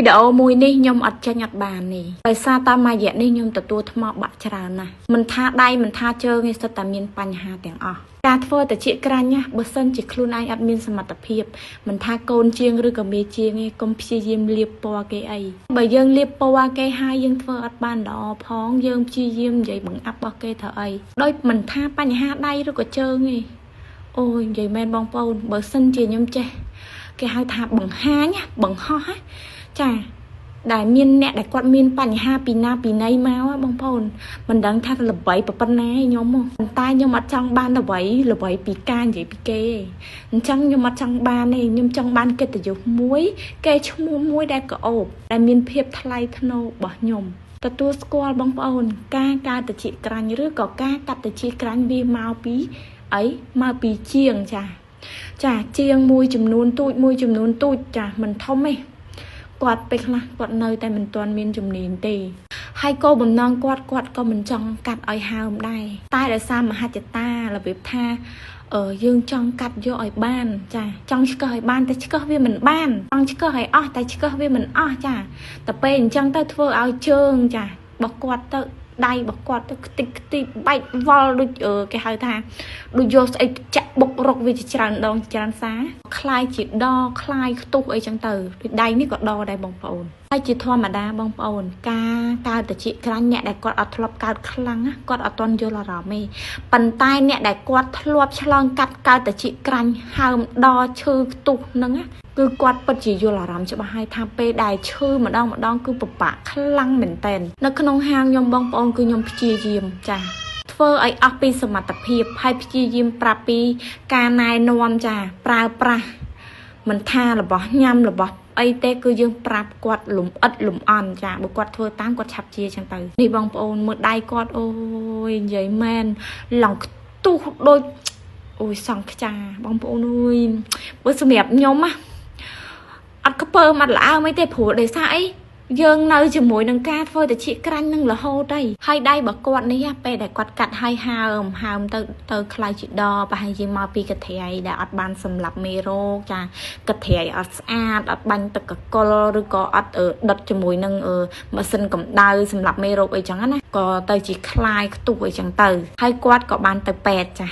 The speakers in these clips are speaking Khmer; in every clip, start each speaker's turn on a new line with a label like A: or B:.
A: វីដេអូមួយនេះខ្ញុំអត់ចេញអត់បាននេះដោយសារតាមរយៈនេះខ្ញុំទទួលថ្មបាក់ច្រើនណាស់មិនថាដៃមិនថាជើងនេះសុទ្ធតែមានបញ្ហាទាំងអស់ការធ្វើតិចក្រាញ់ណាបើសិនជាខ្លួនឯងអត់មានសមត្ថភាពមិនថាកូនជាងឬក៏មេជាងទេកុំព្យាយាមលាបពណ៌គេអីបើយើងលាបពណ៌គេហើយយើងធ្វើអត់បានល្អផងយើងព្យាយាមនិយាយបង្អាប់របស់គេធ្វើអីដោយមិនថាបញ្ហាដៃឬក៏ជើងទេអូយនិយាយមែនបងប្អូនបើសិនជាខ្ញុំចេះគេហៅថាបង្ហាញបង្ហោះចាដែលមានអ្នកដែលគាត់មានបញ្ហាពីណាពីណីមកបងប្អូនមិនដឹងថាល្បីប៉ុណ្ណាខ្ញុំប៉ុន្តែខ្ញុំអត់ចង់បានល្បីពីការនិយាយពីគេអញ្ចឹងខ្ញុំអត់ចង់បានទេខ្ញុំចង់បានកិត្តិយសមួយគេឈ្មោះមួយដែលក្អូបដែលមានភាពថ្លៃថ្នូររបស់ខ្ញុំទទួលស្គាល់បងប្អូនការកើតតិចក្រាញ់ឬក៏ការកាត់តិចក្រាញ់វាមកពីអីមកពីជាងចាជាងមួយចំនួនទូចចាមិនធំទេគាត់ពេលខ្លះគាត់នៅតែមិនទាន់មានជំនាញទេហើយក៏បំណងគាត់ក៏មិនចង់កាត់ឲ្យហើមដែរតែដោយសារមហិច្ឆតារបៀបថាយើងចង់កាត់យកឲ្យបានចាចង់ឆ្កឹះឲ្យបានតែឆ្កឹះវាមិនបានចង់ឆ្កឹះឲ្យអស់តែឆ្កឹះវាមិនអស់ចាតែពេលអញ្ចឹងទៅធ្វើឲ្យជើងចារបស់គាត់ទៅដៃរបស់គាត់ទៅខ្ទេចបែកវល់ដូចគេហៅថាដូចយកស្អីចាក់បុករកវាច្រើនដងច្រើនសារคล้ายជាដคล้ายខ្ទុះអីចឹងទៅដូចដៃនេះក៏ដដែរបងប្អូនហើយជាធម្មតាបងប្អូនការកើតតិចក្រាញ់អ្នកដែលគាត់អត់ធ្លាប់កើតខ្លាំងគាត់អត់ទាន់យល់អារម្មណ៍ទេប៉ុន្តែអ្នកដែលគាត់ធ្លាប់ឆ្លងកាត់កើតតិចក្រាញ់ហើមដឈឺខ្ទុះហ្នឹងគឺគាត់ពិតជាយល់អារម្មណ៍ច្បាស់ហើយថាពេលដែលឈឺម្ដងគឺពិបាកខ្លាំងមែនតើនៅក្នុងហាងខ្ញុំបងប្អូនគឺខ្ញុំព្យាយាមចាធ្វើឲ្យអស់ពីសមត្ថភាពហើយព្យាយាមប្រាប់ពីការណែនាំចាប្រើប្រាស់មិនថារបស់ញ៉ាំរបស់អីទេគឺយើងប្រាប់គាត់លំអិតលំអន់ចាបើគាត់ធ្វើតាមគាត់ឆាប់ជាចឹងទៅនេះបងប្អូនមើលដៃគាត់អូយនិយាយមែនឡងខ្ទុះដូចអូយសង្ខ្ចាបងប្អូនអើយបើសម្រាប់ខ្ញុំអត់ខ្ពើមអត់ល្អើមអីទេព្រោះដោយសារអីយើងនៅជាមួយនឹងការធ្វើតិចក្រាញ់នឹងរហូតហើយដៃរបស់គាត់នេះពេលដែលគាត់កាត់ហើយហើមទៅខ្លាយជាដប្រហែលជាមកពីកន្ត្រៃដែលអត់បានសម្លាប់មេរោគចាកន្ត្រៃអត់ស្អាតអត់បាញ់ទឹកកកុលឬក៏អត់ដុតជាមួយនឹងម៉ាស៊ីនកម្ដៅសម្លាប់មេរោគអីចឹងណាក៏ទៅជាខ្លាយខ្ទុះអីចឹងទៅហើយគាត់ក៏បានទៅពេទ្យចា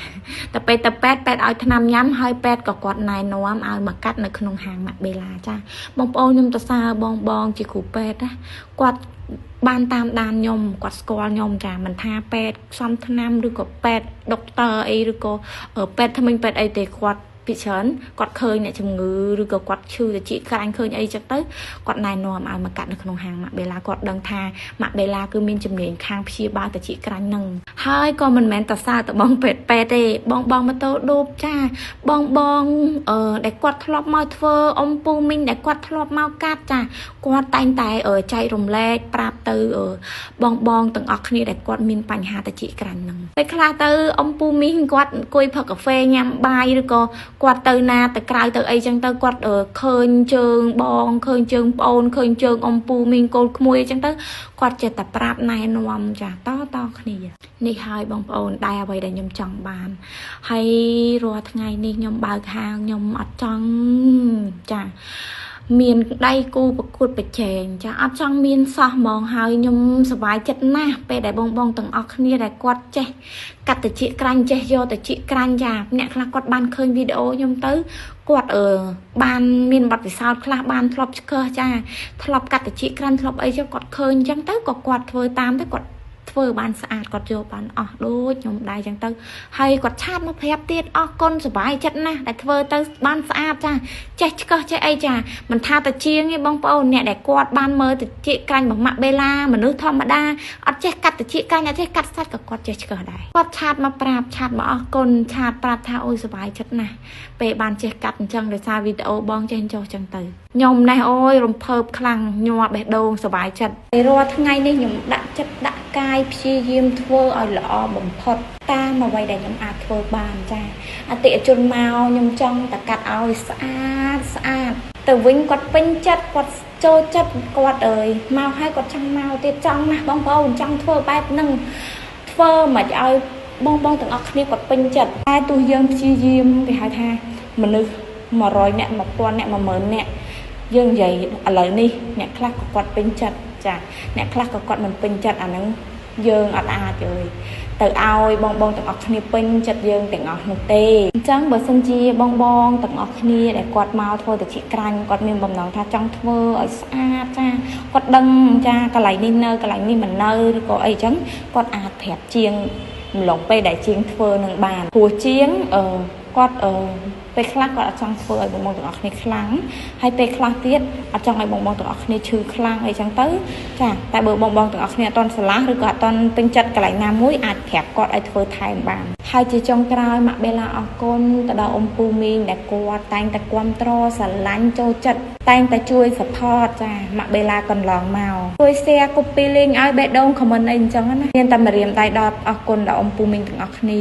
A: តែពេលទៅពេទ្យឲ្យថ្នាំញ៉ាំហើយពេទ្យក៏គាត់ណែនាំឲ្យមកកាត់នៅក្នុងហាងម៉ាក់បេឡាចាបងប្អូនខ្ញុំទៅសារបងជាគ្រូពេទ្យគាត់បានតាមដានខ្ញុំគាត់ស្គាល់ខ្ញុំចាមិនថាពេទ្យផ្សំថ្នាំឬក៏ពេទ្យដុកទ័រអីឬក៏ពេទ្យថ្មីពេទ្យអីទេគាត់ពីច្រើនគាត់ឃើញអ្នកជំងឺឬក៏គាត់ឈឺតិចក្រាញ់ឃើញអីចឹងទៅគាត់ណែនាំឲ្យមកកាត់នៅក្នុងហាងម៉ាក់បេឡាគាត់ដឹងថាម៉ាក់បេឡាគឺមានជំនាញខាងព្យាបាលតិចក្រាញ់ហ្នឹងហើយក៏មិនមែនតែសារទៅបងពេទ្យទេបងម៉ូតូដូបចាបងដែលគាត់ធ្លាប់មកធ្វើអ៊ំពូមីងដែលគាត់ធ្លាប់មកកាត់ចាគាត់តែងតែចែករំលែកប្រាប់ទៅបងទាំងអស់គ្នាដែលគាត់មានបញ្ហាតិចក្រាញ់ហ្នឹងពេលខ្លះទៅអ៊ំពូមីងគាត់អង្គុយផឹកកាហ្វេញ៉ាំបាយឬក៏គាត់ទៅណាទៅក្រៅទៅអីចឹងទៅគាត់ឃើញជើងបងឃើញជើងប្អូនឃើញជើងអ៊ំពូមីងកូនក្មួយអីចឹងទៅគាត់ចេះតែប្រាប់ណែនាំចាតគ្នានេះហើយបងប្អូនដែរអ្វីដែលខ្ញុំចង់បានហើយរាល់ថ្ងៃនេះខ្ញុំបើកហាងខ្ញុំអត់ចង់ចាមានដៃគូប្រកួតប្រជែងចាអត់ចង់មានសោះហ្មងហើយខ្ញុំសប្បាយចិត្តណាស់ពេលដែលបងទាំងអស់គ្នាដែលគាត់ចេះកាត់តិចក្រាញ់ចេះយកតិចក្រាញ់ចាអ្នកខ្លះគាត់បានឃើញវីដេអូខ្ញុំទៅគាត់បានមានបទពិសោធន៍ខ្លះបានធ្លាប់ឆ្កឹះចាធ្លាប់កាត់តិចក្រាញ់ធ្លាប់អីចុះគាត់ឃើញអញ្ចឹងទៅក៏គាត់ធ្វើតាមទៅគាត់ធ្វើបានស្អាតគាត់យកបានអស់ដូចខ្ញុំដែរចឹងទៅហើយគាត់ឆាតមកប្រាប់ទៀតអរគុណសប្បាយចិត្តណាស់ដែលធ្វើទៅបានស្អាតចាចេះឆ្កឹះចេះអីចាមិនថាតែជាងទេបងប្អូនអ្នកដែលគាត់បានមើលតិចក្រាញ់របស់ម៉ាក់បេឡាមនុស្សធម្មតាអត់ចេះកាត់តិចក្រាញ់អត់ចេះកាត់សាច់ក៏គាត់ចេះឆ្កឹះដែរគាត់ឆាតមកប្រាប់ឆាតមកអរគុណឆាតប្រាប់ថាអូយសប្បាយចិត្តណាស់ពេលបានចេះកាត់អញ្ចឹងដោយសារវីដេអូបងចេះចុះចឹងទៅខ្ញុំណែអូយរំភើបខ្លាំងញ័របេះដូងសប្បាយចិត្តពេលរាល់ថ្ងៃនេះខ្ញុំដាក់ចិត្តដាក់កាយព្យាយាមធ្វើឲ្យល្អបំផុតតាមអ្វីដែលខ្ញុំអាចធ្វើបានចាអតិថិជនមកខ្ញុំចង់តែកាត់ឲ្យស្អាតទៅវិញគាត់ពេញចិត្តគាត់ចូលចិត្តគាត់មកហើយគាត់ចង់មកទៀតចង់ណាស់បងប្អូនចង់ធ្វើបែបហ្នឹងធ្វើមិនឲ្យបងទាំងអស់គ្នាគាត់ពេញចិត្តតែទោះយើងព្យាយាមគេហៅថាមនុស្ស100នាក់1000នាក់10000នាក់ dương vậy ở lời đi nè khác của quạt pin chặt chả nè khác của quạt mình pin chặt à nó dương ở trời từ ao bong bong từ ngọc khni pin chặt dương từ ngọc tê trắng bờ sân chi bong bong từ ngọc khni để quạt màu thôi từ chị canh quạt miền bầm nòng tha trong thơ ở xa cha quạt đăng cha cái này đi nơi cái này đi mình nơi có ấy trắng quạt thẹp chiêng lồng pe đại chiêng thơ nâng bàn hồ chiếng quạtไปคลักก็อาจารย์เฟยบางบางตัวออกในครั้งให้ไปคลักเทียดอาจารย์ไอ้บางบางตัวออกในชื่อครั้งไอ้จังตื้อจ้ะแต่เบอร์บางบางตัวออกเนี่ยตอนสลักหรือก็ตอนเป็นจัดกระไรน้ำมุ้ยอาจแถบกอดไอ้เฟยไทยบางให้จีจงกลายมาเวลาออกก้นแต่ดาวอมปูมีแต่กวาดแต่งแต่ความตรอสลันโจจัดแต่งแต่ช่วยสะพอจ้ะมาเวลาก่อนลองเมาช่วยเสียกุปีลิงไอ้เบ็ดดงขมันไอ้จังนะเรียนตำเรียมไตดอดออกก้นดาวอมปูมีถึงออกนี่